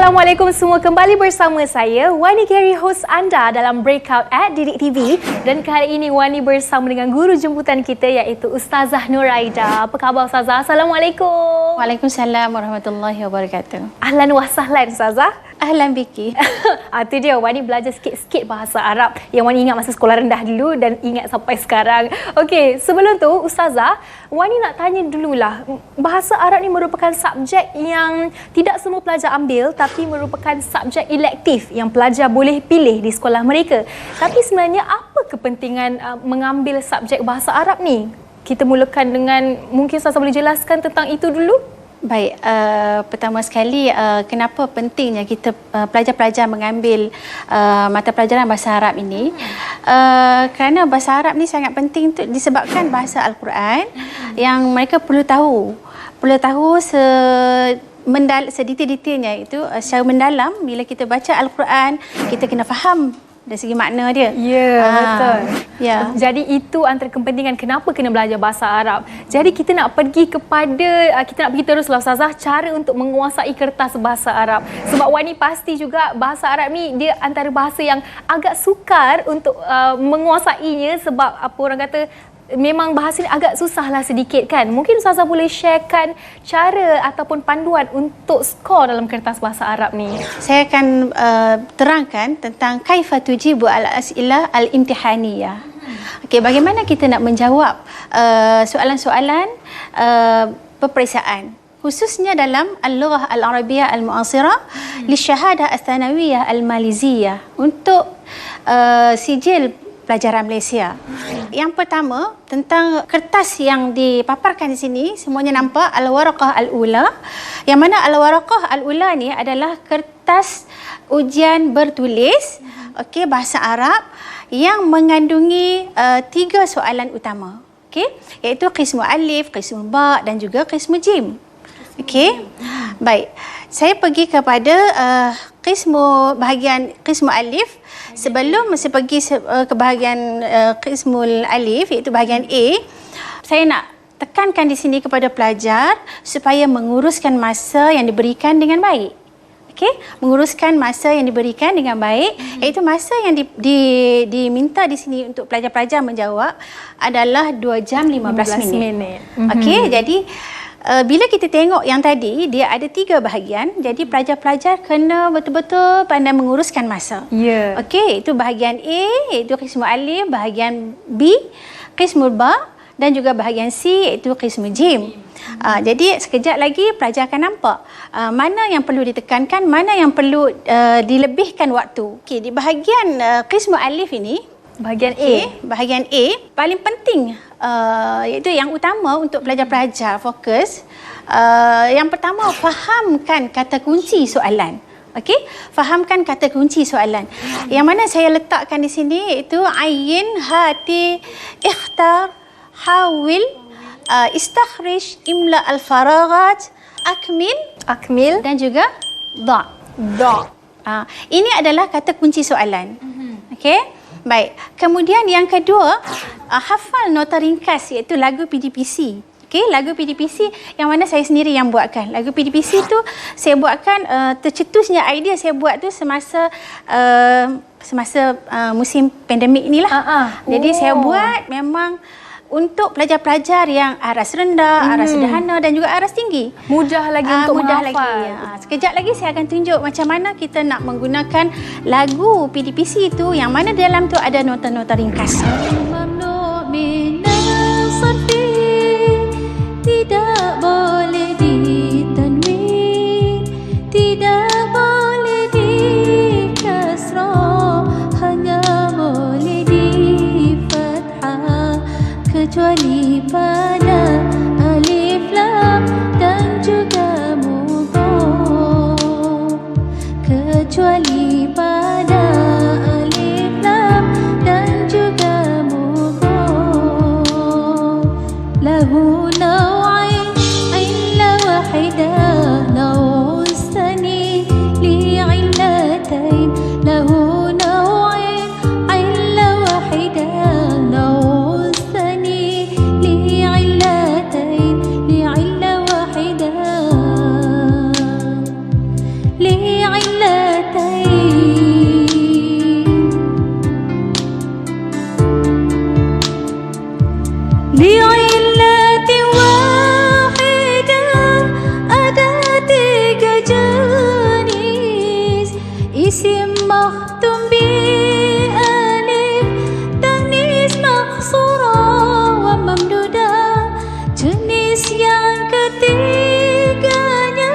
Assalamualaikum semua, kembali bersama saya Wani Gary, host anda dalam Breakout at Didik TV. Dan kali ini Wani bersama dengan guru jemputan kita iaitu Ustazah Nuraida. Apa khabar Ustazah? Assalamualaikum. Waalaikumsalam warahmatullahi wabarakatuh. Ahlan wa sahlan Ustazah. Ahlan biki. Itu dia, Wani belajar sikit-sikit bahasa Arab yang Wani ingat masa sekolah rendah dulu dan ingat sampai sekarang. Okey, sebelum tu Ustazah, Wani nak tanya dululah. Bahasa Arab ni merupakan subjek yang tidak semua pelajar ambil, tapi merupakan subjek elektif yang pelajar boleh pilih di sekolah mereka. Tapi sebenarnya apa kepentingan mengambil subjek bahasa Arab ni? Kita mulakan dengan, mungkin Ustazah boleh jelaskan tentang itu dulu? Baik, pertama sekali kenapa pentingnya kita pelajar-pelajar mengambil mata pelajaran bahasa Arab ini? Kerana bahasa Arab ni sangat penting tu disebabkan bahasa Al-Quran yang mereka perlu tahu sedetail-detailnya itu secara mendalam. Bila kita baca Al-Quran, kita kena faham dari segi makna dia. Ya, betul. Ya. Jadi itu antara kepentingan kenapa kena belajar bahasa Arab. Jadi kita nak pergi teruslah Ustazah, cara untuk menguasai kertas bahasa Arab. Sebab Wani pasti juga bahasa Arab ni dia antara bahasa yang agak sukar untuk menguasainya, sebab apa orang kata, memang bahasa ni agak susahlah sedikit kan. Mungkin Ustazah boleh sharekan cara ataupun panduan untuk skor dalam kertas bahasa Arab ni. Saya akan terangkan tentang kaifa tujibu al-as'ilah al-imtihaniyah. Okey, bagaimana kita nak menjawab soalan-soalan peperiksaan, khususnya dalam al-lughah al-arabiyyah al-mu'asirah li syahadah al-thanawiyah al-maliziyah untuk sijil pelajaran Malaysia. Yang pertama, tentang kertas yang dipaparkan di sini, semuanya nampak al-waraqah al-ula. Yang mana al-waraqah al-ula ni adalah kertas ujian bertulis, okey, bahasa Arab yang mengandungi 3 soalan utama. Okey, iaitu qismu alif, qismu ba dan juga qismu jim. Okey. Baik. Saya pergi kepada bahagian qismu alif. Sebelum saya pergi ke bahagian qismul alif, iaitu bahagian A, saya nak tekankan di sini kepada pelajar supaya menguruskan masa yang diberikan dengan baik. Okey, menguruskan masa yang diberikan dengan baik, iaitu masa yang diminta di sini untuk pelajar-pelajar menjawab adalah 2 jam 15 minit. Okey, jadi bila kita tengok yang tadi, dia ada 3 bahagian. Jadi pelajar-pelajar kena betul-betul pandai menguruskan masa. Ya. Okey, itu bahagian A, iaitu qismu alif, bahagian B, qismul ba, dan juga bahagian C, iaitu qismu jim. Jadi sekejap lagi pelajar akan nampak mana yang perlu ditekankan, mana yang perlu dilebihkan waktu. Okey, di bahagian qismu alif ini, bahagian A paling penting, iaitu yang utama untuk pelajar-pelajar fokus. Yang pertama, fahamkan kata kunci soalan. Okey, fahamkan kata kunci soalan. Yang mana saya letakkan di sini iaitu ayin, hati, ikhtar, hawil, istakhrij, imla al-faraghat, akmil dan juga dha'. Ini adalah kata kunci soalan. Okey. Baik, kemudian yang kedua, hafal nota ringkas iaitu lagu PDPC. Okey, lagu PDPC yang mana saya sendiri yang buatkan. Lagu PDPC tu saya buatkan, tercetusnya idea saya buat tu semasa musim pandemik inilah. Jadi saya buat memang untuk pelajar-pelajar yang aras rendah, aras sederhana dan juga aras tinggi. Mudah lagi untuk menghafal. Sekejap lagi saya akan tunjuk macam mana kita nak menggunakan lagu PDPC itu, yang mana dalam tu ada nota-nota ringkas. Tidak boleh ditanwin, tidak boleh dikasrah, hanya boleh di fathah, kecuali pada alif lam dan juga mudhaf, kecuali pada alif lam dan juga mudhaf. مختوم بألف تأنيث مقصورة وممدودة. Jenis yang ketiganya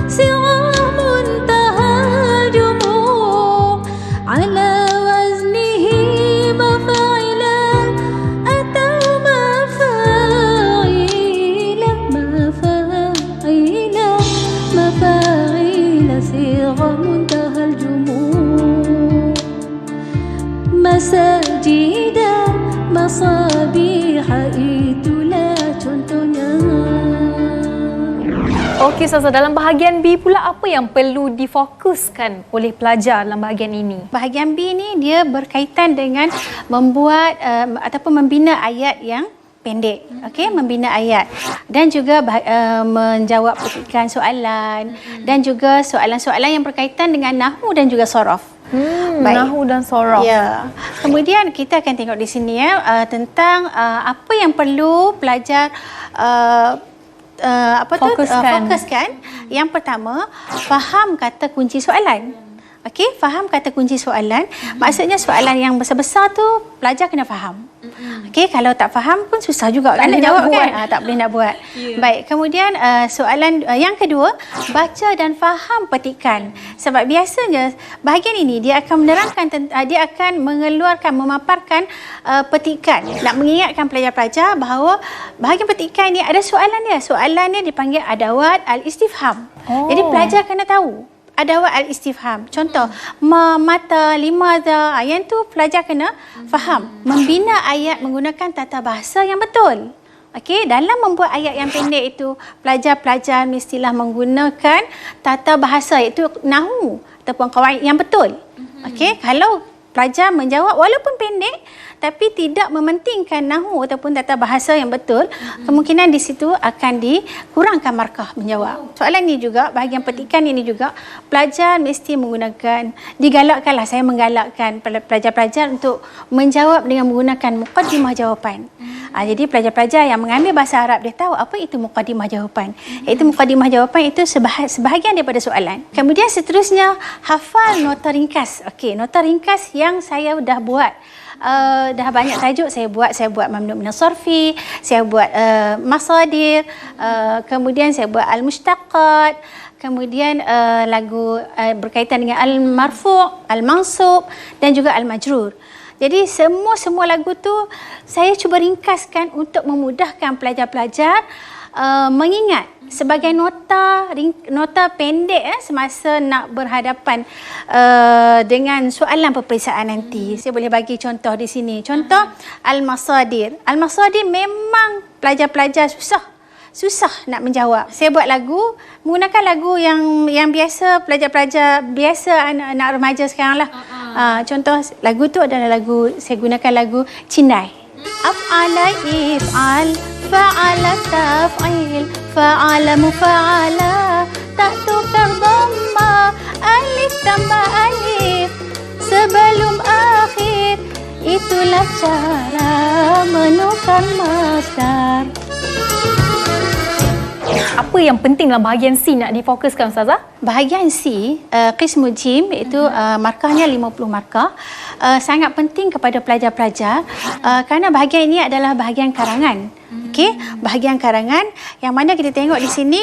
sighah muntahal jumuh ala waznihi mafa'ilan atau mafa'ilan sighah muntahal jumuh masajida masabiha itulah contohnya. Okey Ustazah, dalam bahagian B pula apa yang perlu difokuskan oleh pelajar dalam bahagian ini? Bahagian B ni dia berkaitan dengan membuat ataupun membina ayat yang pendek. Okey, membina ayat dan juga menjawab petikan soalan dan juga soalan-soalan yang berkaitan dengan nahwu dan juga sorof. Nahwu dan sorof. Ya. Kemudian kita akan tengok di sini tentang apa yang perlu pelajar fokuskan. Yang pertama, faham kata kunci soalan. Okey, faham kata kunci soalan. Maksudnya soalan yang besar-besar tu pelajar kena faham. Okey, kalau tak faham pun susah juga kan nak jawab kan? Tak boleh nak buat. Baik, kemudian soalan yang kedua, baca dan faham petikan. Sebab biasanya bahagian ini dia akan menerangkan, dia akan mengeluarkan, memaparkan petikan. Nak mengingatkan pelajar-pelajar bahawa bahagian petikan ini ada soalan dia. Soalan dia dipanggil adawat al-istifham. Jadi pelajar kena tahu adawat al-istifham. Contoh, ma, mata, limadha. Yang tu pelajar kena faham. Membina ayat menggunakan tata bahasa yang betul. Okey, dalam membuat ayat yang pendek itu, pelajar-pelajar mestilah menggunakan tata bahasa iaitu nahwu ataupun qawaid yang betul. Okey, kalau pelajar menjawab walaupun pendek tapi tidak mementingkan nahwu ataupun tata bahasa yang betul, kemungkinan di situ akan dikurangkan markah menjawab. Soalan ini juga, bahagian petikan ini juga, pelajar mesti menggunakan, digalakkanlah, saya menggalakkan pelajar-pelajar untuk menjawab dengan menggunakan muqaddimah jawapan. Jadi pelajar-pelajar yang mengambil bahasa Arab, dia tahu apa itu muqaddimah jawapan. Iaitu muqaddimah jawapan itu sebahagian daripada soalan. Kemudian seterusnya, hafal nota ringkas. Okey, nota ringkas yang saya dah buat. Dah banyak tajuk saya buat mamnu' min as-sarfi, saya buat masadir, kemudian saya buat al-mushtaqat, kemudian lagu berkaitan dengan al-marfu', al-mansub dan juga al-majrur. Jadi semua lagu tu saya cuba ringkaskan untuk memudahkan pelajar-pelajar mengingat sebagai nota pendek semasa nak berhadapan dengan soalan peperiksaan nanti. Saya boleh bagi contoh di sini. Contoh al-masadir. Al-masadir memang pelajar-pelajar susah nak menjawab. Saya buat lagu menggunakan lagu yang biasa pelajar-pelajar biasa, anak-anak remaja sekarang lah. Contoh lagu tu adalah lagu, saya gunakan lagu Cindai. Af'ala if'al, fa'ala taf'il, fa'ala mufa'ala, tak tukar dhamma, alif tambah alif sebelum akhir. Itulah cara menukar masdar. Apa yang penting dalam bahagian C nak difokuskan Ustazah? Bahagian C, qismu jim, iaitu markahnya 50 markah. Sangat penting kepada pelajar-pelajar kerana bahagian ini adalah bahagian karangan. Okey, bahagian karangan yang mana kita tengok di sini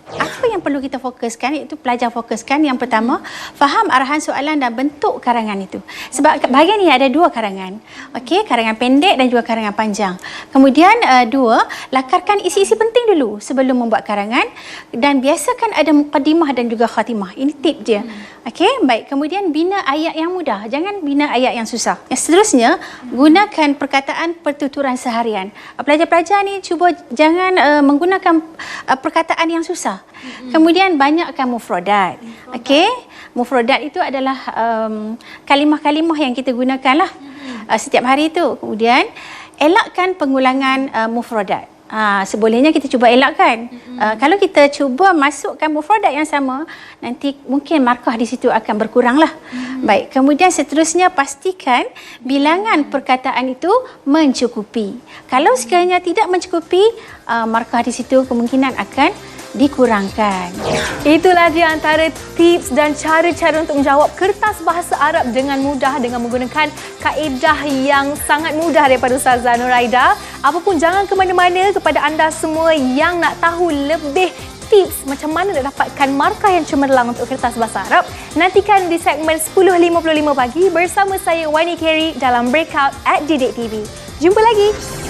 apa yang perlu kita fokuskan, iaitu pelajar fokuskan. Yang pertama, faham arahan soalan dan bentuk karangan itu. Sebab bahagian ini ada dua karangan. Okey, karangan pendek dan juga karangan panjang. Kemudian dua, lakarkan isi-isi penting dulu sebelum membuat karangan dan biasakan ada muqaddimah dan juga khatimah. Ini tip dia. Okey, baik. Kemudian bina ayat yang mudah. Jangan bina ayat yang susah. Yang seterusnya, gunakan perkataan pertuturan seharian. Pelajar-pelajar ni cuba jangan menggunakan perkataan yang susah. Kemudian banyakkan mufradat. Okey, mufradat itu adalah kalimah-kalimah yang kita gunakanlah setiap hari itu. Kemudian elakkan pengulangan mufradat. Sebolehnya kita cuba elakkan. Kalau kita cuba masukkan mufradat yang sama, nanti mungkin markah di situ akan berkuranglah. Baik, kemudian seterusnya pastikan bilangan perkataan itu mencukupi. Kalau sekiranya tidak mencukupi, markah di situ kemungkinan akan dikurangkan. Itulah dia antara tips dan cara-cara untuk menjawab kertas bahasa Arab dengan mudah dengan menggunakan kaedah yang sangat mudah daripada Ustazah Nuraida. Apapun, jangan ke mana-mana. Kepada anda semua yang nak tahu lebih tips macam mana nak dapatkan markah yang cemerlang untuk kertas bahasa Arab, nantikan di segmen 10.55 pagi bersama saya Wani Kerry dalam Breakout at Didik TV. Jumpa lagi.